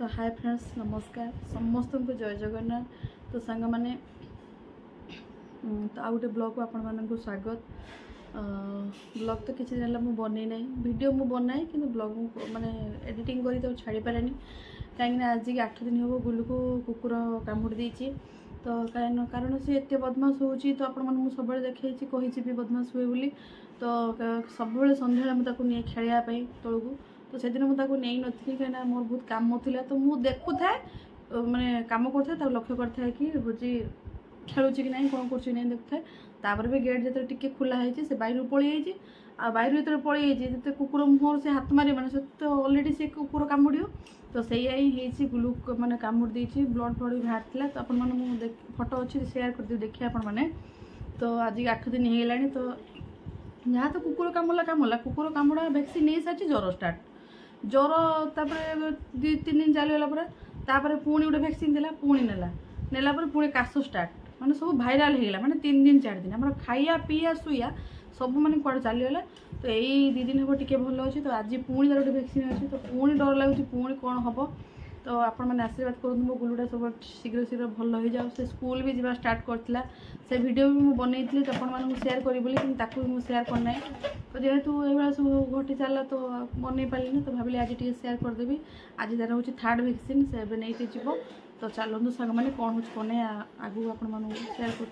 तो hi friends नमस्कार समस्त को जय जगन्नाथ। तो सांग मैंने तो आ गए ब्लॉग को आपण मानक स्वागत। ब्लॉग तो किसी दिन मुझे बनई ना वीडियो मुझे बनाए कि ब्लॉग माने एडिटिंग करी तो छाड़ी पारे कहीं आज के 8 दिन हम गुलू को कुकुर कामुड़ देती। तो कहीं कारण सी एत बदमाश हो तो आपको सब देखी कही बदमाश हुए बोली। तो सब सन्ध्या मुझे नहीं खेलवाई तौक तो से दिन मुझे नहीं नी कहीं मोर बहुत कम था। तो मुझे देखु थाए माने कम करता लक्ष्य करता कि हूँ खेलुची कि ना कौन कर देखु थाए। तापर भी गेट जो टी खोला है से बाहर पलि जाइए आ बाहर जो पलि जाइए कुकुर मुहर से हाथ मारे मैंने तो अलरेडी से कुकुर कामुड़ तो सही गुलू मैंने कामुड़ देती ब्लड फ्लड भी बाहर तो आप फोटो अच्छी सेयार कर देखिए आपण मैंने। तो आज 8 दिन हो तो जहाँ तो कुकुर कामुला कुकुर कामुड़ा वैक्सीन नहीं सारी ज्वर स्टार्ट ज्वर तापर 2-3 दिन चलीगला पुणी गोटे वैक्सीन देला पुणी नेला पुणी काश स्टार्ट माने सब भाइराल होगा माने 3 दिन 4 दिन आम खाइया पीया शुआ सब माने कुआड़े चलीगला। तो यही 2 दिन हम टे भल अच्छे तो आज पुणी गोटे वैक्सीन अच्छी तो पुणी डर लगुच पुणी कौन हम। तो आपण मैंने आशीर्वाद करूँ मो गुलूटा सब शीघ्र शीघ्र भल हो जाओ से स्कूल भी जावा स्टार्ट करता से वीडियो भी मुझे बनई तो आपको सेयार करी कि मुझे सेयार करना तो जेहेतु ये सब घटी चला तो बनई पारे तो भाविली आज टे सेयार करदेवी। आज तार हूँ 3rd वैक्सीन से नहीं जीव तो चलते सांग मैंने कौन हो कौन आगू आपण सेयार कर।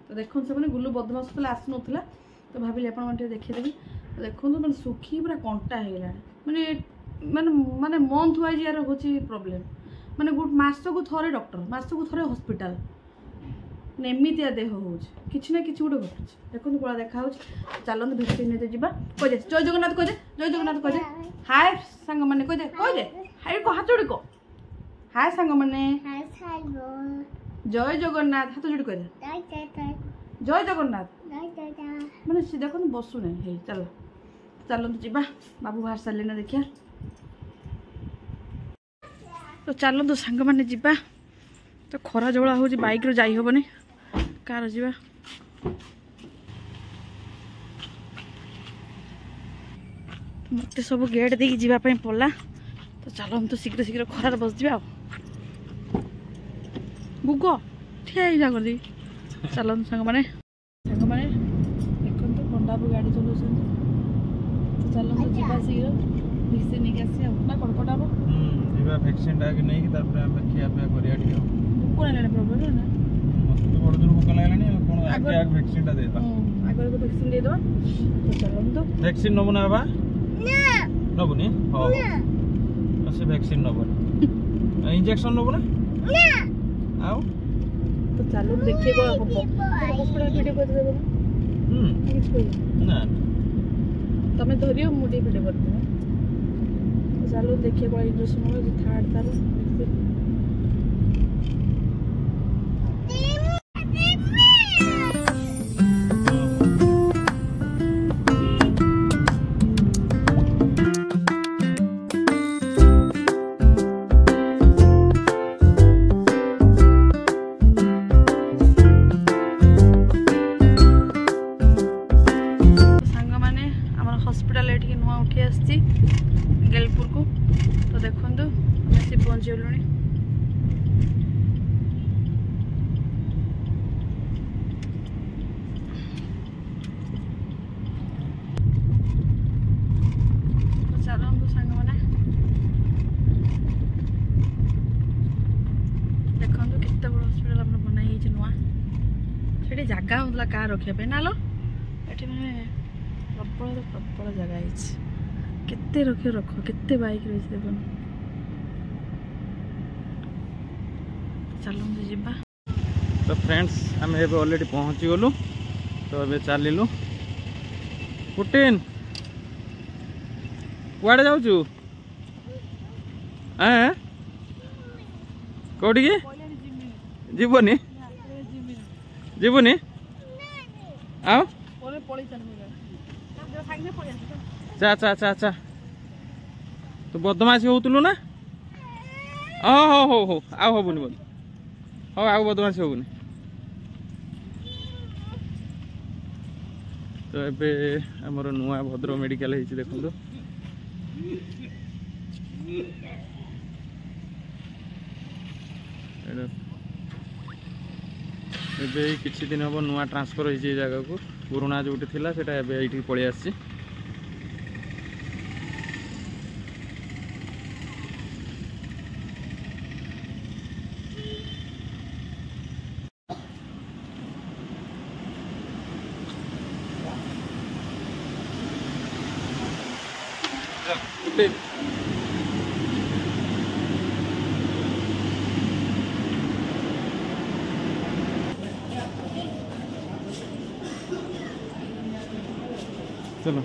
तो देखो से मैंने गुलू बदमाश होता आसू ना तो भाविली आपटे देखीदेवी। देखो मैंने सुखी पूरा कंटा होगा माने माने माने मंथ वाइज यार हूँ प्रोब्लेम माने गुड मास को थे डॉक्टर मास को थे हॉस्पिटल एमतिया देह हो कि ना कि गोटे घटुच देखो कला देखा चलते भैक्सीन नहीं जावा कहे जय जगन्नाथ कहे जय जगन्नाथ कहे हाय सांग मैंने कहे हाय को हाथ जोड़ी को हाय सांग मैंने जय जगन्नाथ हाथ जोड़ी कहे जय जगन्नाथ मैंने सी देखो बसु ना चल चलते जीवा बाबू बाहर सारे ना देखिया। तो चलते सांग मैंने जीवा तो खरा जोड़ा हो बाइक रो जाई होबनी कार जीवा। मत सब गेट देकी जीवाई पड़ा तो चलो हम तो शीघ्र शीघ्र खरार बस जा गुग ठिया जा कर दी चलते सांग मैंने देखो पंडा गाड़ी चलाऊ तो चलते जीवा शीघ्र वैक्सीन नहीं आसी ना कौन पंडा वैक्सीन टाइम नहीं कि तापर हम खिया पिया करिया ठीक भूक नहीं प्रॉब्लम ना मस्त तो बड़ दूर भूक लागलानी कोन आगे आगे वैक्सीन टा देता आगे को वैक्सीन दे दो तो चलो तो वैक्सीन नबो ना बाबा ना नबोनी हो से वैक्सीन नबो इंजेक्शन नबो ना ना आओ तो चलो देखिए को हॉस्पिटल वीडियो कर देबो ना तमे धरियो मुडी वीडियो कर देबो। चलो देखिए बड़ा इंजेक्शन हो 3rd तार हॉस्पिटल ये नुआ उठी आसी गेलपुर को। तो देखो आसी पहुँची गलु चलो हम सांग मैंने देखो केते बड़ हॉस्पिटल आम बनाई नुआ से जगह होता कार रखापी ना लो ये मैंने प्रबल प्रबल जगह केते रखे रख केते बाइक रही देख चलते जीवा। तो फ्रेंड्स आम ऑलरेडी पहुँची गलु तो ये चलू पुटिन कुआड़े जाऊँ कौटी जीवनी जीवनी आओ चा चा चा चा तो बदमाशी होतलु ना हो हो हो आउ हबुनी बोल हो आउ बदमाशी हबुनी। तो ये आमर नुआ भद्रक मेडिकल देखो ଏବେ କିଛି ଦିନ ହେବ ନୂଆ ଟ୍ରାନ୍ସଫର ହେଇଛି ଏ ଜାଗାକୁ ପୁରୁଣା ଯୋଉଠି ଥିଲା ସେଟା ଏବେ ଏଇଠି ପଳେଇ ଆସିଛି चलो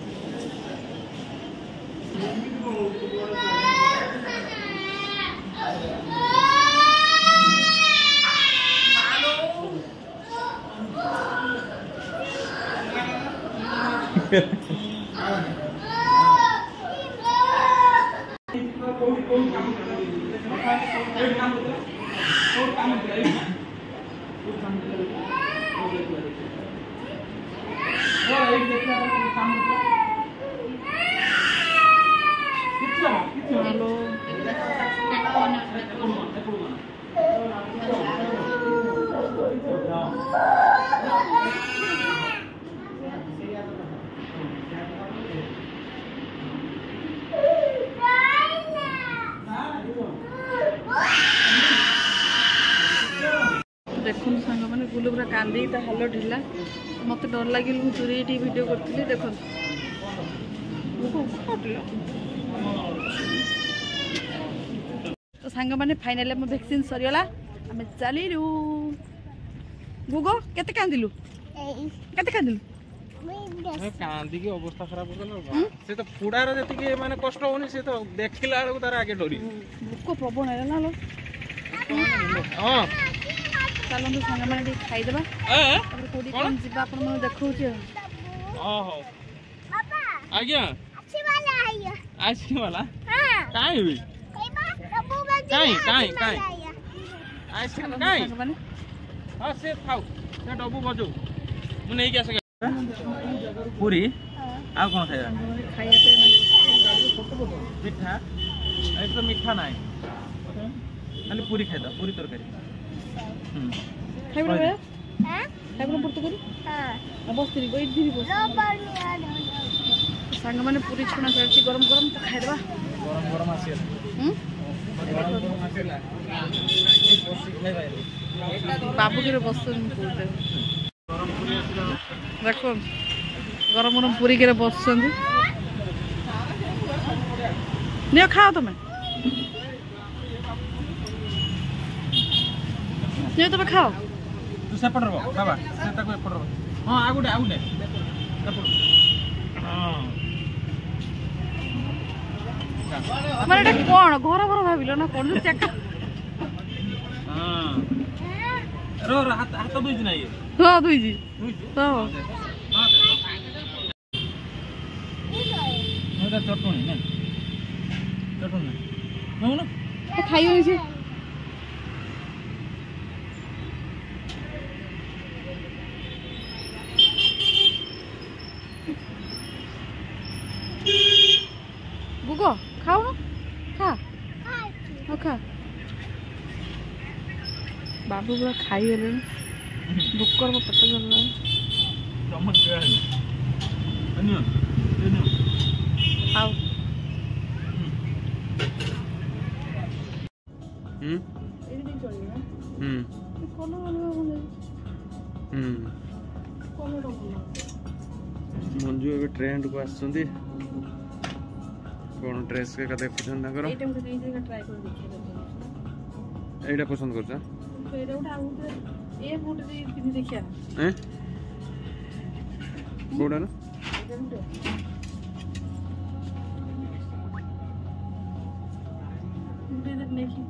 हेलो देखो सांग मैंने गुलू पूरा कांदी ता हाल ढिला मत डर लगे दूरी वीडियो करी देख तो सांग मैंने फाइनाली आम वैक्सीन सरीगला आम चलू गुगो केते कांदिलु केते कांदिलु कांदी की अवस्था खराब हो गला से तो फुडार जति माने कष्ट होनी से तो देखिला बेलू तार आगे डरी भूक प्रबल है ना लो हां चलो सांग मैंने खाईदेबा तापर कोडी कोन जीवा अपन मन देखौ छ ओहो पापा आज्ञा अच्छी वाला हां काई हुई काई आइसक्रीम काई हां से खाओ से डब्बू बजो मु नहीं कैसे पूरी आ कोन खाया खाया पे मिठा ए तो मिठा नाही खाली पूरी खाइदा पूरी तरकारी खाइबो रे हां खाइबो पुरतो करी हां बस करी गोई दिबी बस सांग माने पूरी छुना चलची गरम गरम तो खाइबा गरम गरम आसी गरम गरम आसीला ए बस खाइबा बाबू के बस पूरी गरम पूरी आसीला देखो गरम गरम पूरी के बस नियो खाओ तुम्हें नियो तुम्हें खाओ तू सेपट रहो बाबा से तक एपट रहो हां आगुडे एपट हां माने एटा कोन घर घर भाबिलो ना कोन चेक हां रो हाथ दुई दिन आइए हां दुई जी हां हां मोटा चटनी ना चटनी ना खाइयो से गुगो खाओ ना खा हाँ खा बाबू पूरा खाई गले भूकर पेट गला चम्मच खाओ मंजू ए ट्रेंड को आसुंदी कौन ड्रेस के का देखुछन ताकर एटा मुझे नहीं से ट्राई कर देखिए एटा पसंद करछा तो एटा उठा ए फुट दे किनी देखिया हैं कोडा ना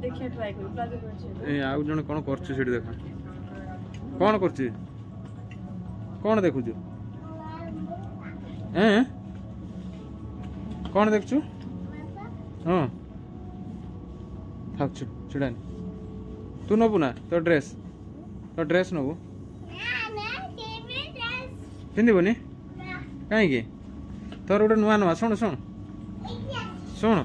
देखिए ट्राई कर प्लाजो कर ए आउ जण कोन करछ सेठी देखा कोन करछ कोन देखुछु हैं कोन देखछु हां थाकछु चिडानी तू नबु ना तो ड्रेस नबु पिंदिबनी कहीं तोर गोटे नुआ नुआ शुण शुण शुण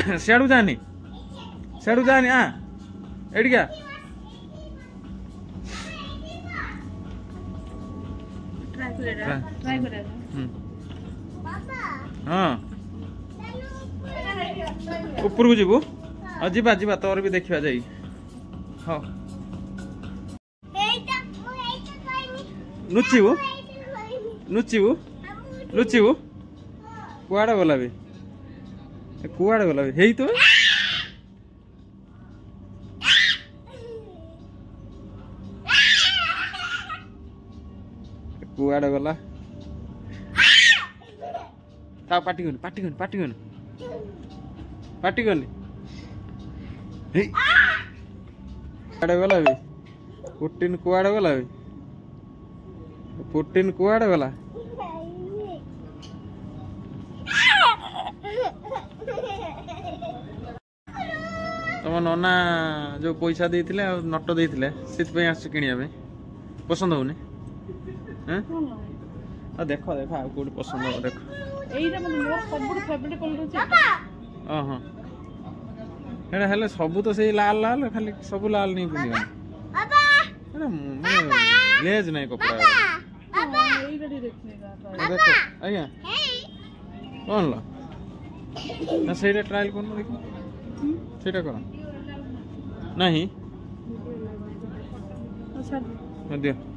सियाड़ू जानी आ एडिका ट्राई करे हाँ ऊपर को जीवु हाँ जीवा जीवा तोर भी देखा जाई हाँ नुचिबु नुचिबु लुचिबु कुआड़े गला भी कुआड़े गला भी हेई तो कुआड़े गला ता पाटी गन पाटी गन पाटी गन पाटी गन हेई कुआड़े गला भी पुटिन कुआड़े गला भी पुटिन कुआड़े गला तुम नना जो पैसा देते नट देते से आस किणा पसंद होनी देख देख आ कौट पसंद हो देख हाँ हेले सब तो से लाल लाल खाली सब लाल नहीं पिंधा लेज नहीं कपड़ा देख आज्ञा कौन ला से ट्रायल कर देख से कर नहीं अच्छा दियो